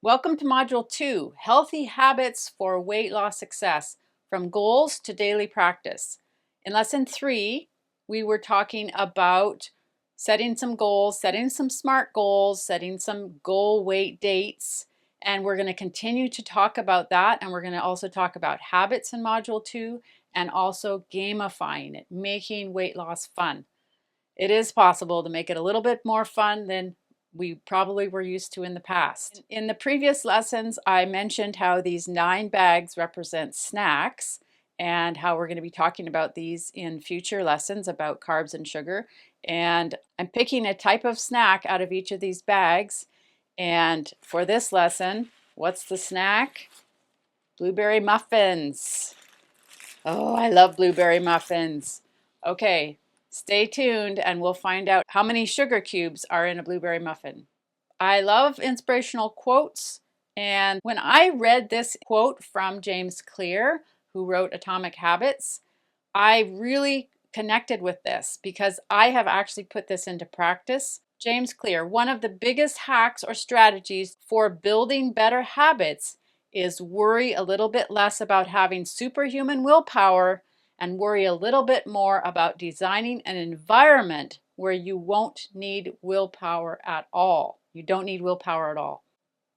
Welcome to Module 2, Healthy Habits for Weight Loss Success, from Goals to Daily Practice. In Lesson 3, we were talking about setting some goals, setting some SMART goals, setting some goal weight dates, and we're going to continue to talk about that, and we're going to also talk about habits in Module 2, and also gamifying it, making weight loss fun. It is possible to make it a little bit more fun than we probably were used to in the past. In the previous lessons, I mentioned how these 9 bags represent snacks and how we're going to be talking about these in future lessons about carbs and sugar. And I'm picking a type of snack out of each of these bags. And for this lesson, what's the snack? Blueberry muffins. Oh, I love blueberry muffins. Okay, stay tuned and we'll find out how many sugar cubes are in a blueberry muffin. I love inspirational quotes, and when I read this quote from James Clear, who wrote Atomic Habits, I really connected with this because I have actually put this into practice. James Clear, one of the biggest hacks or strategies for building better habits is worry a little bit less about having superhuman willpower and worry a little bit more about designing an environment where you won't need willpower at all. You don't need willpower at all.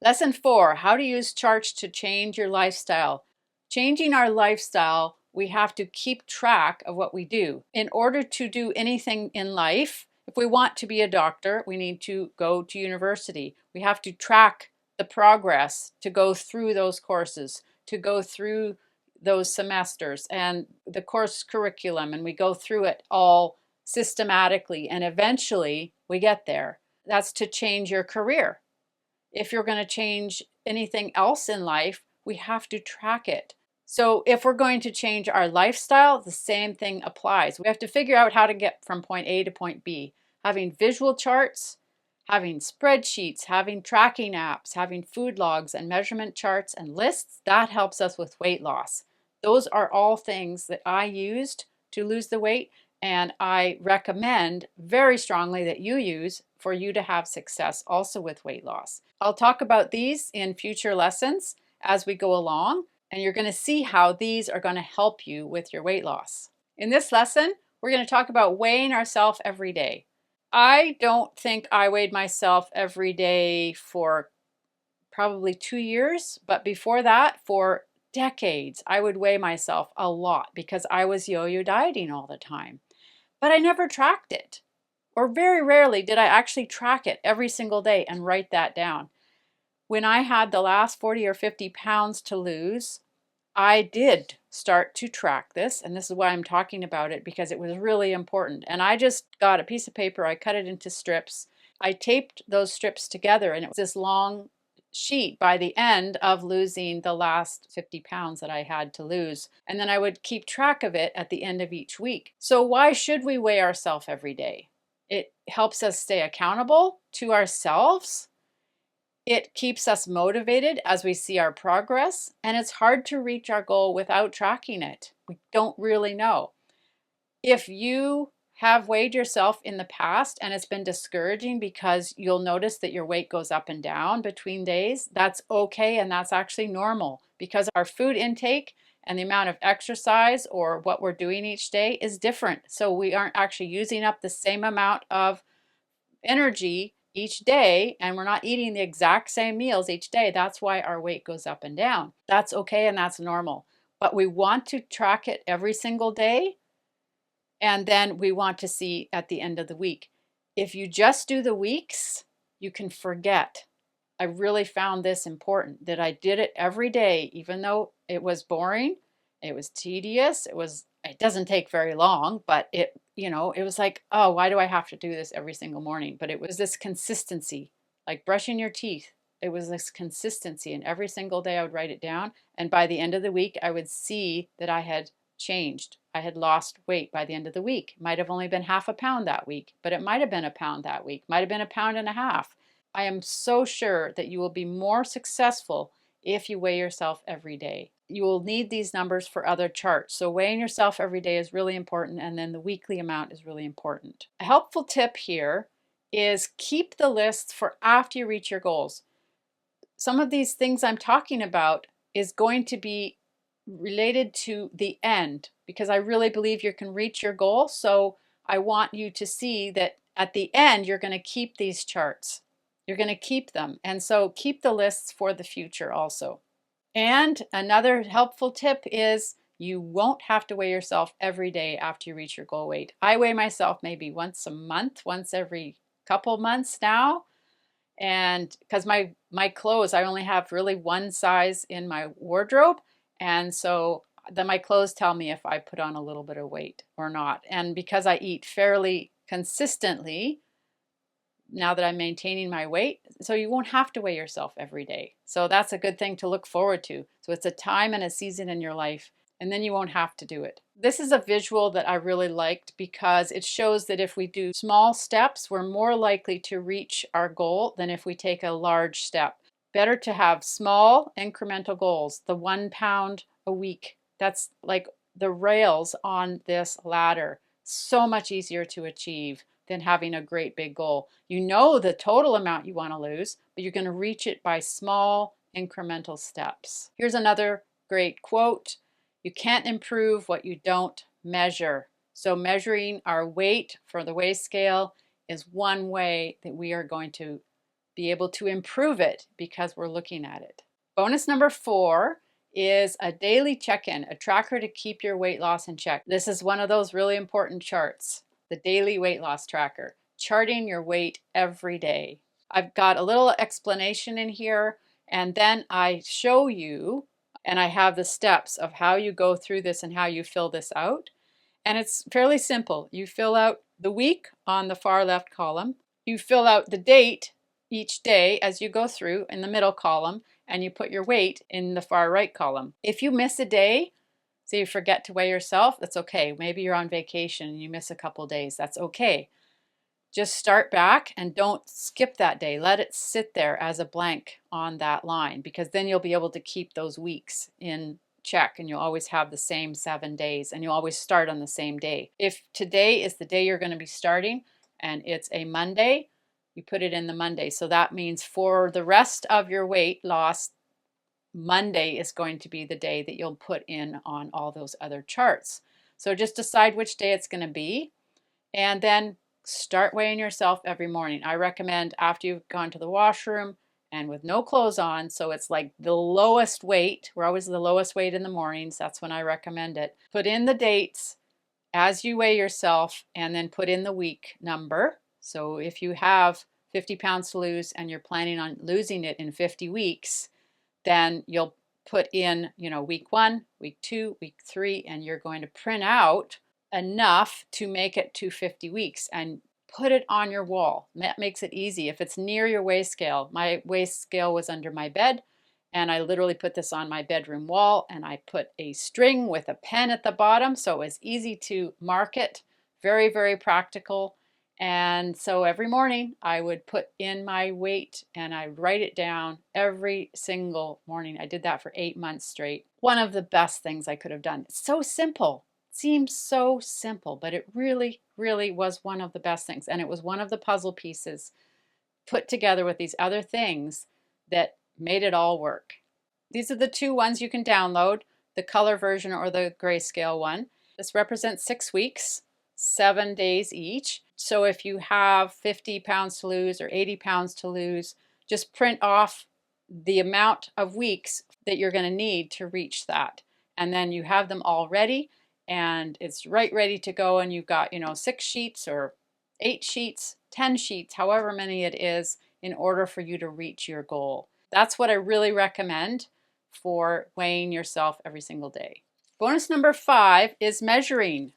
Lesson 4, how to use charts to change your lifestyle. Changing our lifestyle, we have to keep track of what we do. In order to do anything in life, if we want to be a doctor, we need to go to university. We have to track the progress to go through those courses, to go through those semesters and the course curriculum, and we go through it all systematically, and eventually we get there. That's to change your career. If you're going to change anything else in life, we have to track it. So if we're going to change our lifestyle, the same thing applies. We have to figure out how to get from point A to point B. Having visual charts, having spreadsheets, having tracking apps, having food logs and measurement charts and lists, that helps us with weight loss. Those are all things that I used to lose the weight, and I recommend very strongly that you use for you to have success also with weight loss. I'll talk about these in future lessons as we go along, and you're going to see how these are going to help you with your weight loss. In this lesson, we're going to talk about weighing ourselves every day. I don't think I weighed myself every day for probably 2 years, but before that, for decades, I would weigh myself a lot because I was yo-yo dieting all the time. But I never tracked it, or very rarely did I actually track it every single day and write that down. When I had the last 40 or 50 pounds to lose, I did start to track this, and this is why I'm talking about it, because it was really important. And I just got a piece of paper, I cut it into strips, I taped those strips together, and it was this long sheet by the end of losing the last 50 pounds that I had to lose. And then I would keep track of it at the end of each week. So why should we weigh ourselves every day? It helps us stay accountable to ourselves. It keeps us motivated as we see our progress, and it's hard to reach our goal without tracking it. We don't really know. If you have weighed yourself in the past and it's been discouraging because you'll notice that your weight goes up and down between days, that's okay, and that's actually normal because our food intake and the amount of exercise or what we're doing each day is different. So we aren't actually using up the same amount of energy each day, and we're not eating the exact same meals each day. That's why our weight goes up and down. That's okay and that's normal. But we want to track it every single day, and then we want to see at the end of the week. If you just do the weeks, you can forget. I really found this important, that I did it every day, even though it was boring, it was tedious, it doesn't take very long, but it was like, oh, why do I have to do this every single morning? But it was this consistency, like brushing your teeth. It was this consistency, and every single day I would write it down, and by the end of the week, I would see that I had changed. I had lost weight by the end of the week. It might have only been half a pound that week, but it might have been a pound that week, might have been a pound and a half. I am so sure that you will be more successful if you weigh yourself every day. You will need these numbers for other charts. So weighing yourself every day is really important, and then the weekly amount is really important. A helpful tip here is keep the lists for after you reach your goals. some of these things I'm talking about is going to be related to the end, because I really believe you can reach your goal. So I want you to see that at the end, you're going to keep these charts. You're going to keep them. And so keep the lists for the future also. And another helpful tip is you won't have to weigh yourself every day after you reach your goal weight. I weigh myself maybe once a month, once every couple months now. And because my clothes, I only have really one size in my wardrobe. And so then my clothes tell me if I put on a little bit of weight or not. And because I eat fairly consistently, now that I'm maintaining my weight, so you won't have to weigh yourself every day. So that's a good thing to look forward to. So it's a time and a season in your life, and then you won't have to do it. This is a visual that I really liked because it shows that if we do small steps, we're more likely to reach our goal than if we take a large step. Better to have small incremental goals. The 1 pound a week, that's like the rails on this ladder. So much easier to achieve than having a great big goal. You know the total amount you want to lose, but you're going to reach it by small incremental steps. Here's another great quote. You can't improve what you don't measure. So measuring our weight for the weigh scale is one way that we are going to be able to improve it because we're looking at it. Bonus number 4 is a daily check-in, a tracker to keep your weight loss in check. This is one of those really important charts. The daily weight loss tracker, charting your weight every day. I've got a little explanation in here, and then I show you, and I have the steps of how you go through this and how you fill this out. And it's fairly simple. You fill out the week on the far left column. You fill out the date each day as you go through in the middle column, and you put your weight in the far right column. If you miss a day, so you forget to weigh yourself, that's okay. Maybe you're on vacation and you miss a couple days, that's okay. Just start back and don't skip that day. Let it sit there as a blank on that line, because then you'll be able to keep those weeks in check and you'll always have the same 7 days and you'll always start on the same day. If today is the day you're going to be starting and it's a Monday, you put it in the Monday. So that means for the rest of your weight loss, Monday is going to be the day that you'll put in on all those other charts. So just decide which day it's going to be and then start weighing yourself every morning. I recommend after you've gone to the washroom and with no clothes on, so it's like the lowest weight. We're always the lowest weight in the mornings. That's when I recommend it. Put in the dates as you weigh yourself and then put in the week number. So if you have 50 pounds to lose and you're planning on losing it in 50 weeks, then you'll put in, week 1, week 2, week 3, and you're going to print out enough to make it to 50 weeks and put it on your wall. That makes it easy. If it's near your weigh scale, my weigh scale was under my bed, and I literally put this on my bedroom wall, and I put a string with a pen at the bottom, so it was easy to mark it. Very, very practical. And so every morning I would put in my weight and I write it down every single morning. I did that for 8 months straight. One of the best things I could have done. It's so simple. It seems so simple, but it really, really was one of the best things. And it was one of the puzzle pieces put together with these other things that made it all work. These are the 2 ones you can download, the color version or the grayscale one. This represents 6 weeks, 7 days each. So if you have 50 pounds to lose or 80 pounds to lose, just print off the amount of weeks that you're going to need to reach that. And then you have them all ready and it's ready to go. And you've got, 6 sheets or 8 sheets, 10 sheets, however many it is, in order for you to reach your goal. That's what I really recommend for weighing yourself every single day. Bonus number 5 is measuring.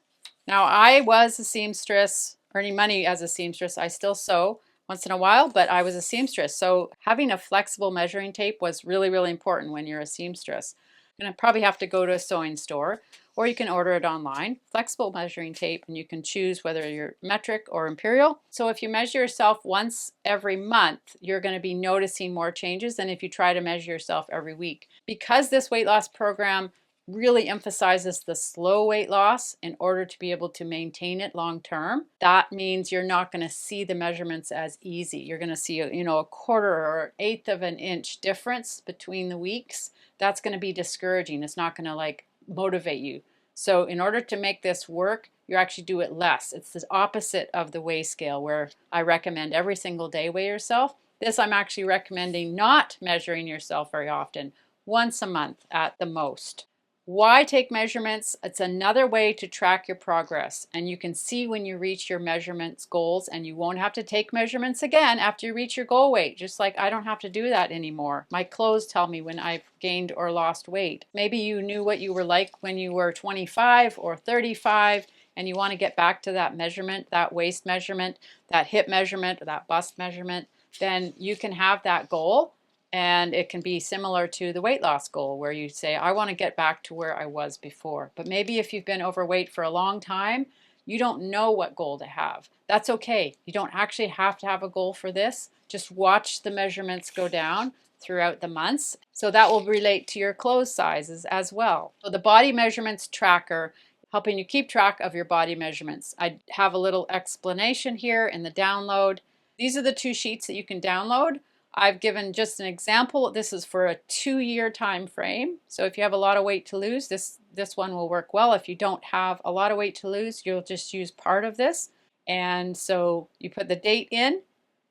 Now, I was a seamstress, earning money as a seamstress. I still sew once in a while, but I was a seamstress. So having a flexible measuring tape was really, really important when you're a seamstress. You're going to probably have to go to a sewing store, or you can order it online. Flexible measuring tape, and you can choose whether you're metric or imperial. So if you measure yourself once every month, you're going to be noticing more changes than if you try to measure yourself every week. Because this weight loss program really emphasizes the slow weight loss in order to be able to maintain it long term. That means you're not going to see the measurements as easy. You're going to see a quarter or an eighth of an inch difference between the weeks. That's going to be discouraging. It's not going to like motivate you. So in order to make this work, you actually do it less. It's the opposite of the weigh scale, where I recommend every single day weigh yourself. This I'm actually recommending not measuring yourself very often, once a month at the most. Why take measurements? It's another way to track your progress, and you can see when you reach your measurements goals, and you won't have to take measurements again after you reach your goal weight. Just like I don't have to do that anymore. My clothes tell me when I've gained or lost weight. Maybe you knew what you were like when you were 25 or 35, and you want to get back to that measurement, that waist measurement, that hip measurement, or that bust measurement, then you can have that goal. And it can be similar to the weight loss goal, where you say, I want to get back to where I was before. But maybe if you've been overweight for a long time, you don't know what goal to have. That's okay. You don't actually have to have a goal for this. Just watch the measurements go down throughout the months. So that will relate to your clothes sizes as well. So the body measurements tracker, helping you keep track of your body measurements. I have a little explanation here in the download. These are the two sheets that you can download. I've given just an example. This is for a 2-year time frame. So if you have a lot of weight to lose, this one will work well. If you don't have a lot of weight to lose, you'll just use part of this. And so you put the date in,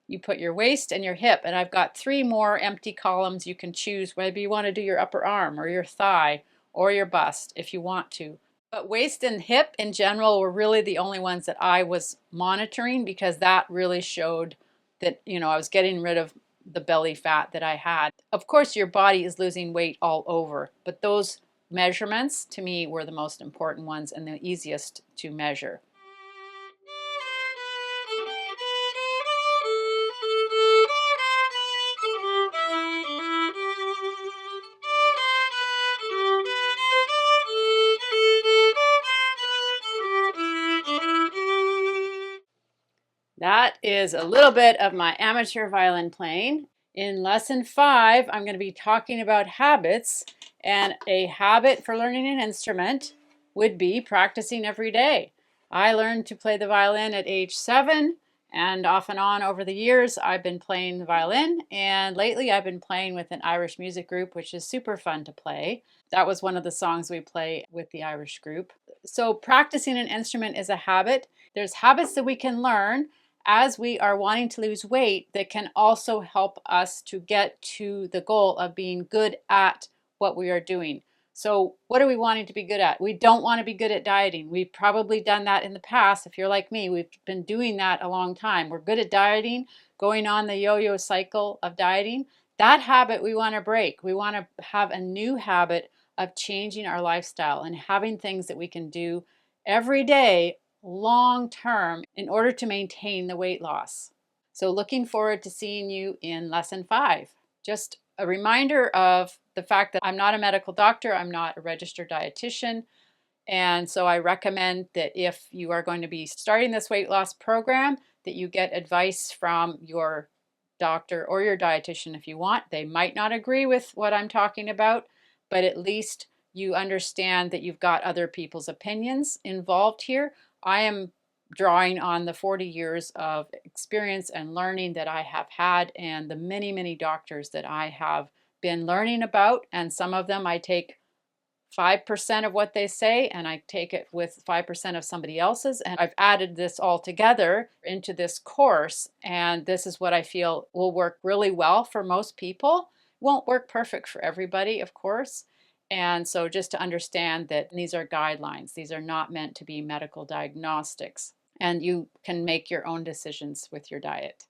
you put your waist and your hip, and I've got 3 more empty columns you can choose, whether you want to do your upper arm or your thigh or your bust if you want to. But waist and hip in general were really the only ones that I was monitoring, because that really showed that, I was getting rid of the belly fat that I had. Of course, your body is losing weight all over, but those measurements to me were the most important ones and the easiest to measure. That is a little bit of my amateur violin playing. In lesson 5, I'm going to be talking about habits, and a habit for learning an instrument would be practicing every day. I learned to play the violin at age 7, and off and on over the years I've been playing the violin, and lately I've been playing with an Irish music group, which is super fun to play. That was one of the songs we play with the Irish group. So practicing an instrument is a habit. There's habits that we can learn as we are wanting to lose weight that can also help us to get to the goal of being good at what we are doing. So what are we wanting to be good at? We don't want to be good at dieting. We've probably done that in the past. If you're like me, we've been doing that a long time. We're good at dieting, going on the yo-yo cycle of dieting. That habit we want to break. We want to have a new habit of changing our lifestyle and having things that we can do every day long term in order to maintain the weight loss. So looking forward to seeing you in lesson 5. Just a reminder of the fact that I'm not a medical doctor, I'm not a registered dietitian, and so I recommend that if you are going to be starting this weight loss program, that you get advice from your doctor or your dietitian if you want. They might not agree with what I'm talking about, but at least you understand that you've got other people's opinions involved here. I am drawing on the 40 years of experience and learning that I have had, and the many, many doctors that I have been learning about, and some of them I take 5% of what they say and I take it with 5% of somebody else's, and I've added this all together into this course, and this is what I feel will work really well for most people. It won't work perfect for everybody, of course. And so just to understand that these are guidelines, these are not meant to be medical diagnostics, and you can make your own decisions with your diet.